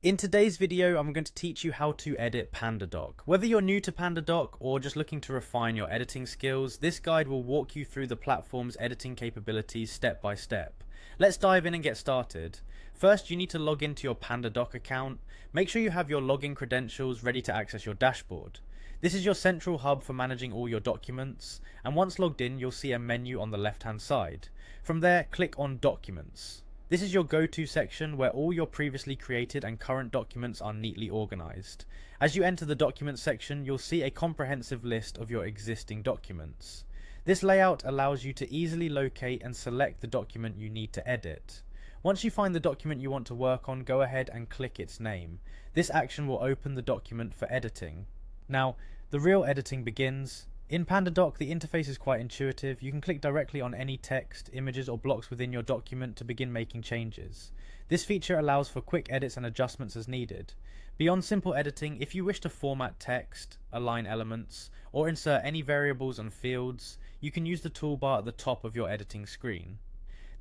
In today's video, I'm going to teach you how to edit Pandadoc. Whether you're new to Pandadoc or just looking to refine your editing skills, this guide will walk you through the platform's editing capabilities step by step. Let's dive in and get started. First, you need to log into your Pandadoc account. Make sure you have your login credentials ready to access your dashboard. This is your central hub for managing all your documents, and once logged in, you'll see a menu on the left-hand side. From there, click on Documents. This is your go-to section where all your previously created and current documents are neatly organized. As you enter the Documents section, you'll see a comprehensive list of your existing documents. This layout allows you to easily locate and select the document you need to edit. Once you find the document you want to work on, go ahead and click its name. This action will open the document for editing. Now, the real editing begins. In Pandadoc, the interface is quite intuitive. You can click directly on any text, images, or blocks within your document to begin making changes. This feature allows for quick edits and adjustments as needed. Beyond simple editing, if you wish to format text, align elements, or insert any variables and fields, you can use the toolbar at the top of your editing screen.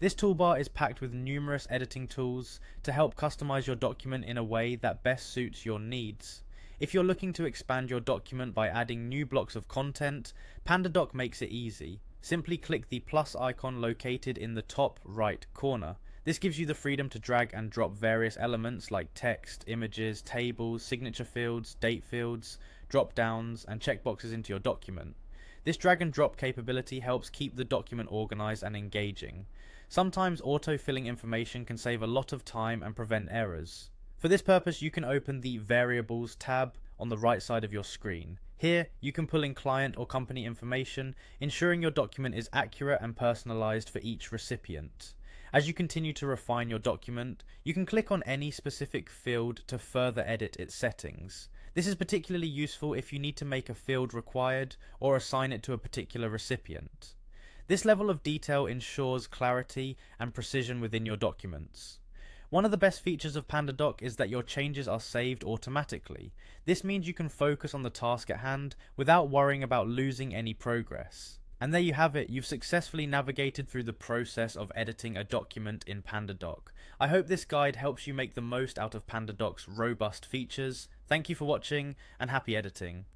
This toolbar is packed with numerous editing tools to help customize your document in a way that best suits your needs. If you're looking to expand your document by adding new blocks of content, Pandadoc makes it easy. Simply click the plus icon located in the top right corner. This gives you the freedom to drag and drop various elements like text, images, tables, signature fields, date fields, drop downs, and checkboxes into your document. This drag and drop capability helps keep the document organized and engaging. Sometimes auto-filling information can save a lot of time and prevent errors. For this purpose, you can open the Variables tab on the right side of your screen. Here, you can pull in client or company information, ensuring your document is accurate and personalized for each recipient. As you continue to refine your document, you can click on any specific field to further edit its settings. This is particularly useful if you need to make a field required or assign it to a particular recipient. This level of detail ensures clarity and precision within your documents. One of the best features of Pandadoc is that your changes are saved automatically. This means you can focus on the task at hand without worrying about losing any progress. And there you have it, you've successfully navigated through the process of editing a document in Pandadoc. I hope this guide helps you make the most out of Pandadoc's robust features. Thank you for watching, and happy editing.